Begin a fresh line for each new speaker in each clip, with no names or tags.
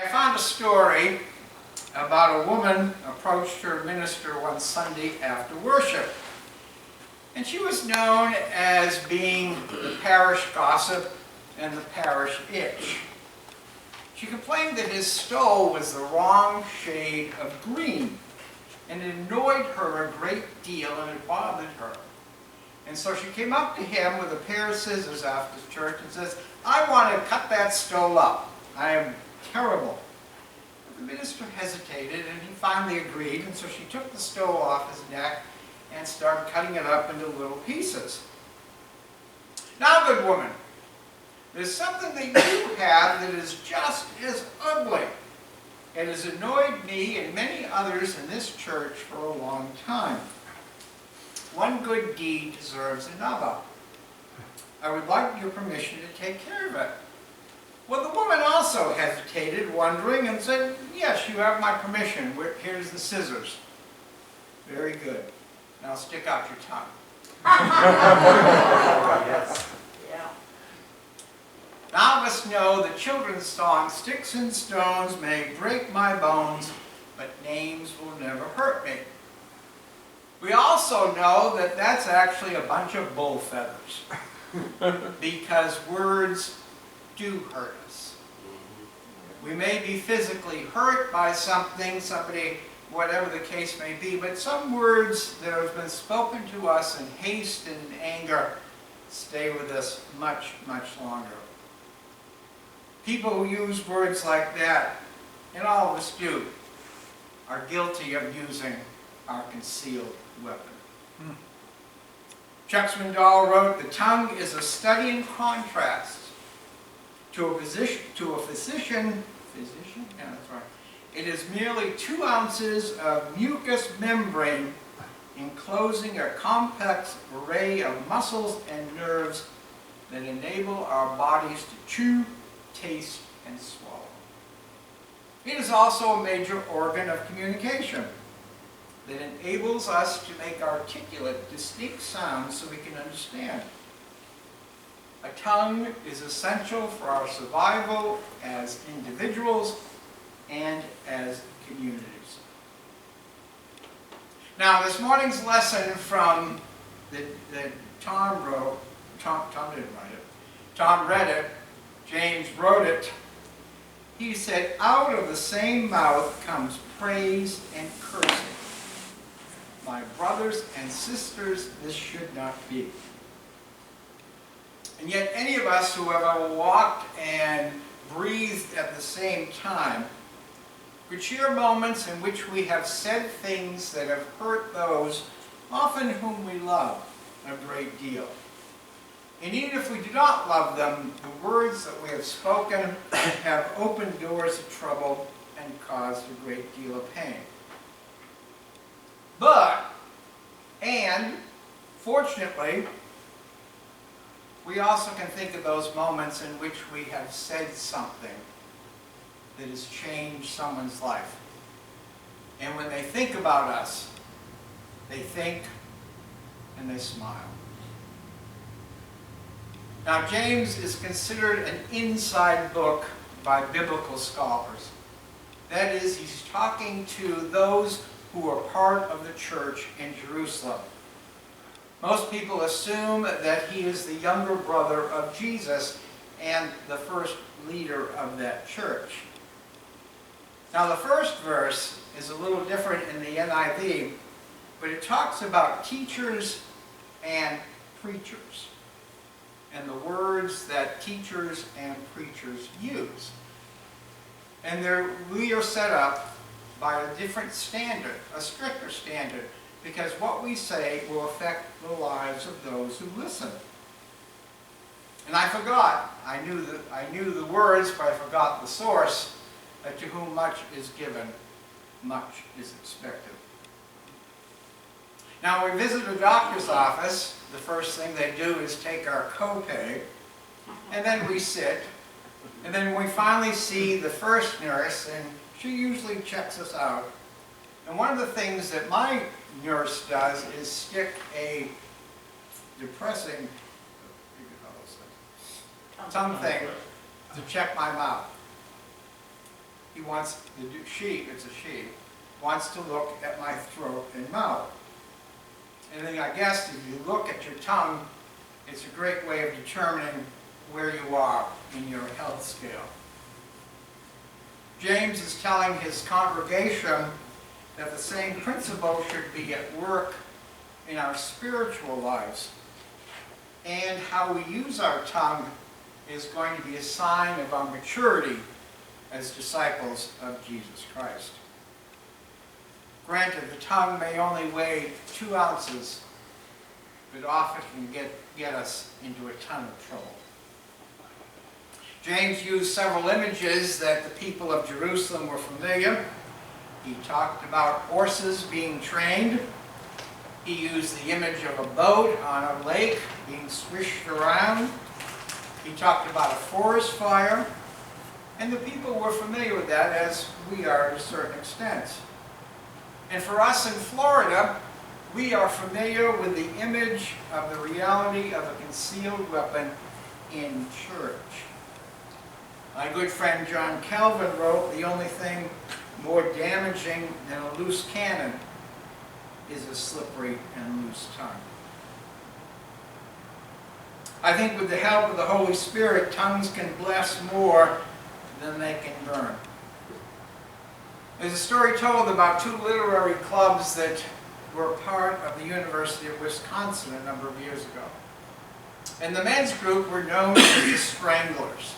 I found a story about a woman approached her minister one Sunday after worship. And she was known as being the parish gossip and the parish itch. She complained that his stole was the wrong shade of green, and it annoyed her a great deal and it bothered her. And so she came up to him with a pair of scissors after church and says, "I want to cut that stole up. I am terrible." But the minister hesitated and he finally agreed, and so she took the stole off his neck and started cutting it up into little pieces. "Now, good woman, there's something that you have that is just as ugly. It has annoyed me and many others in this church for a long time. One good deed deserves another. I would like your permission to take care of it." Well, the woman also hesitated, wondering, and said, "Yes, you have my permission. Here's the scissors." "Very good. Now stick out your tongue."
Yes.
Yeah.
Now of us know the children's song, "Sticks and stones may break my bones, but names will never hurt me." We also know that that's actually a bunch of bull feathers, because words do hurt us. We may be physically hurt by something, somebody, whatever the case may be, but some words that have been spoken to us in haste and in anger stay with us much, much longer. People who use words like that, and all of us do, are guilty of using our concealed weapon. Chuck Swindoll wrote, "The tongue is a study in contrast. To a physician, yeah, that's right. It is merely 2 ounces of mucous membrane enclosing a complex array of muscles and nerves that enable our bodies to chew, taste, and swallow. It is also a major organ of communication that enables us to make articulate, distinct sounds so we can understand. A tongue is essential for our survival as individuals and as communities." Now, this morning's lesson from that Tom wrote, Tom didn't write it, Tom read it, James wrote it. He said, "Out of the same mouth comes praise and cursing. My brothers and sisters, this should not be." And yet any of us who have walked and breathed at the same time could share moments in which we have said things that have hurt those, often whom we love a great deal. And even if we do not love them, the words that we have spoken have opened doors of trouble and caused a great deal of pain. Fortunately, we also can think of those moments in which we have said something that has changed someone's life. And when they think about us, they think and they smile. Now, James is considered an inside book by biblical scholars. That is, he's talking to those who are part of the church in Jerusalem. Most people assume that he is the younger brother of Jesus and the first leader of that church. Now, the first verse is a little different in the NIV, but it talks about teachers and preachers, and the words that teachers and preachers use. And we are set up by a different standard, a stricter standard, because what we say will affect the lives of those who listen. And I forgot, I knew the words, but I forgot the source, that to whom much is given, much is expected. Now, when we visit a doctor's office, the first thing they do is take our copay, and then we sit, and then we finally see the first nurse, and she usually checks us out. And one of the things that my nurse does is stick a depressing, something to check my mouth. he wants, she, it's a she, wants to look at my throat and mouth. And then I guess if you look at your tongue, it's a great way of determining where you are in your health scale. James is telling his congregation that the same principle should be at work in our spiritual lives. And how we use our tongue is going to be a sign of our maturity as disciples of Jesus Christ. Granted, the tongue may only weigh 2 ounces, but often can get us into a ton of trouble. James used several images that the people of Jerusalem were familiar. He talked about horses being trained. He used the image of a boat on a lake being swished around. He talked about a forest fire. And the people were familiar with that, as we are to a certain extent. And for us in Florida, we are familiar with the image of the reality of a concealed weapon in church. My good friend John Calvin wrote, "The only thing more damaging than a loose cannon is a slippery and loose tongue." I think with the help of the Holy Spirit, tongues can bless more than they can burn. There's a story told about 2 literary clubs that were part of the University of Wisconsin a number of years ago. And the men's group were known as the Stranglers.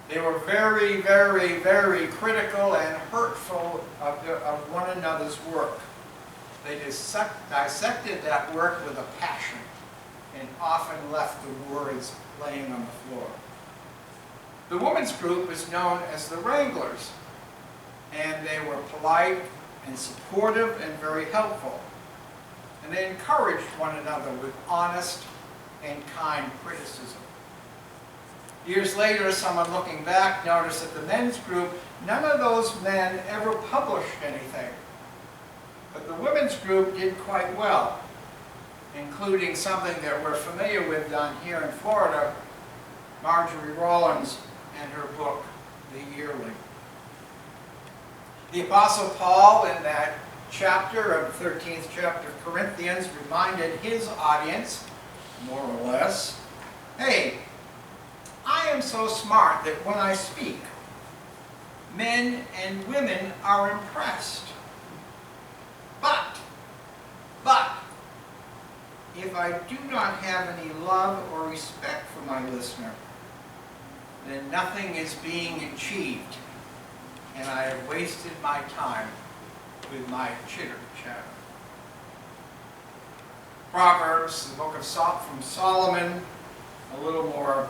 They were very, very, very critical and hurtful of one another's work. They dissected that work with a passion and often left the words laying on the floor. The women's group was known as the Wranglers, and they were polite and supportive and very helpful. And they encouraged one another with honest and kind criticism. Years later, someone looking back noticed that the men's group, none of those men ever published anything. But the women's group did quite well, including something that we're familiar with down here in Florida, Marjorie Rollins and her book, The Yearling. The Apostle Paul, in that chapter of the 13th chapter of Corinthians, reminded his audience, more or less, hey, I am so smart that when I speak, men and women are impressed. But, if I do not have any love or respect for my listener, then nothing is being achieved, and I have wasted my time with my chitter-chatter. Proverbs, the book of from Solomon, a little more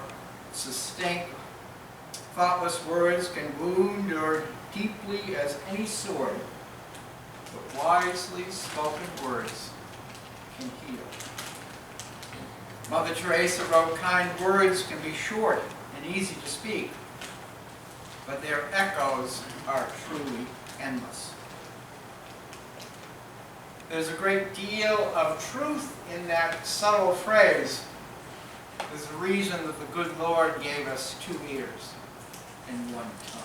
succinct. Thoughtless words can wound or deeply as any sword, but wisely spoken words can heal. Mother Teresa wrote, kind words can be short and easy to speak, but their echoes are truly endless. There's a great deal of truth in that subtle phrase. There's a reason that the good Lord gave us 2 ears and 1 tongue.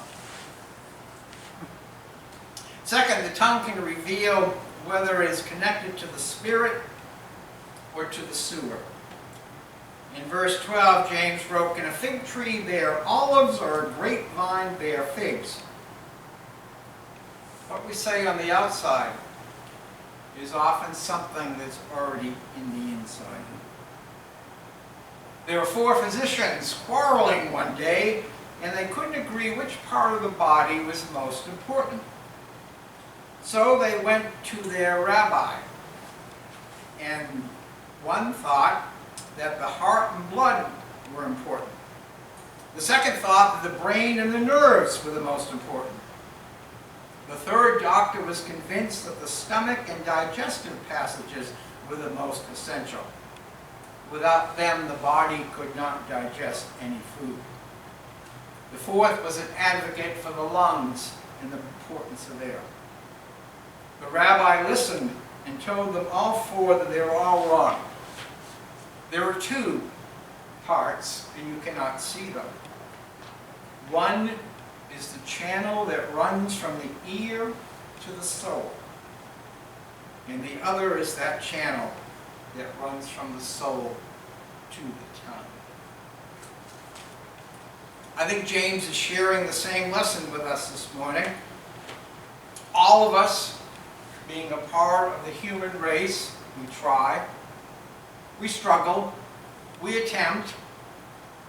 Second, the tongue can reveal whether it is connected to the spirit or to the sewer. In verse 12, James wrote, can a fig tree bear olives or a grapevine bear figs? What we say on the outside is often something that's already in the inside. There were 4 physicians quarreling one day, and they couldn't agree which part of the body was most important. So they went to their rabbi, and one thought that the heart and blood were important. The second thought that the brain and the nerves were the most important. The third doctor was convinced that the stomach and digestive passages were the most essential. Without them, the body could not digest any food. The fourth was an advocate for the lungs and the importance of air. The rabbi listened and told them all 4 that they were all wrong. There are 2 parts, and you cannot see them. One is the channel that runs from the ear to the soul. And the other is that channel that runs from the soul to the tongue. I think James is sharing the same lesson with us this morning. All of us, being a part of the human race, we try, we struggle, we attempt,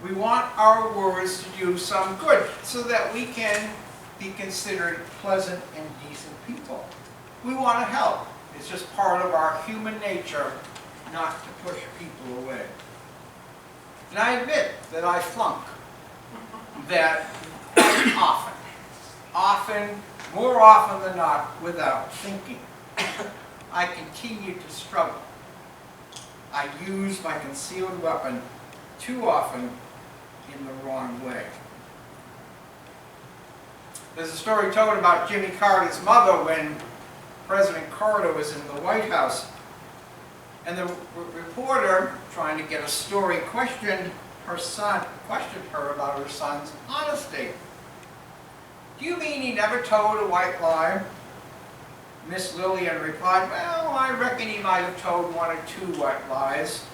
we want our words to do some good so that we can be considered pleasant and decent people. We want to help. It's just part of our human nature not to push people away. And I admit that I flunk that often, more often than not, without thinking. I continue to struggle. I use my concealed weapon too often in the wrong way. There's a story told about Jimmy Carter's mother when President Carter was in the White House. And the reporter, trying to get a story, questioned her about her son's honesty. "Do you mean he never told a white lie?" Miss Lillian replied, "Well, I reckon he might have told one or two white lies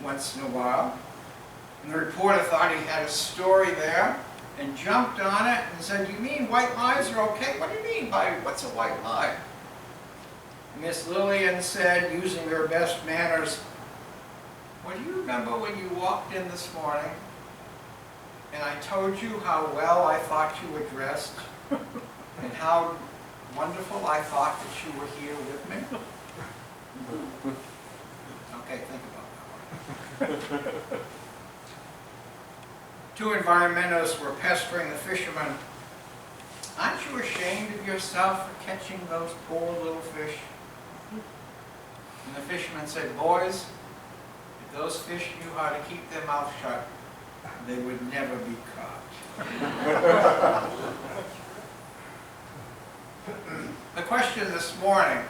once in a while." And the reporter thought he had a story there and jumped on it and said, "You mean white lies are okay? What do you mean by what's a white lie?" Miss Lillian said, using her best manners, "Well, do you remember when you walked in this morning and I told you how well I thought you were dressed and how wonderful I thought that you were here with me?" Okay, think about that one. Two environmentalists were pestering the fishermen. "Aren't you ashamed of yourself for catching those poor little fish?" And the fisherman said, "Boys, if those fish knew how to keep their mouth shut, they would never be caught." The question this morning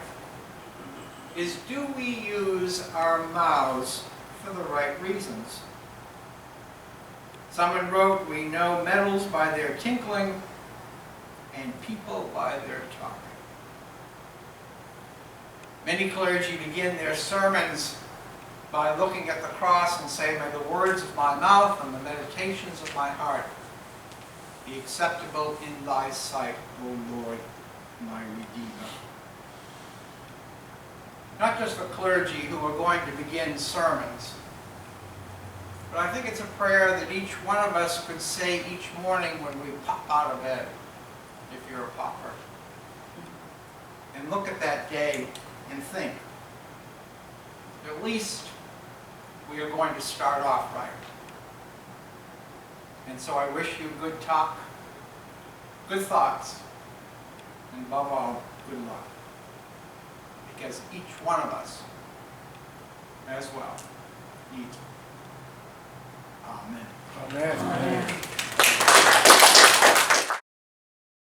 is, do we use our mouths for the right reasons? Someone wrote, "We know metals by their tinkling and people by their talking." Many clergy begin their sermons by looking at the cross and saying, "May the words of my mouth and the meditations of my heart be acceptable in thy sight, O Lord, my Redeemer." Not just the clergy who are going to begin sermons, but I think it's a prayer that each one of us could say each morning when we pop out of bed, if you're a popper, and look at that day and think, at least we are going to start off right. And so I wish you good talk, good thoughts, and above all, good luck. Because each one of us, as well, needs it. Amen.
Amen. Amen.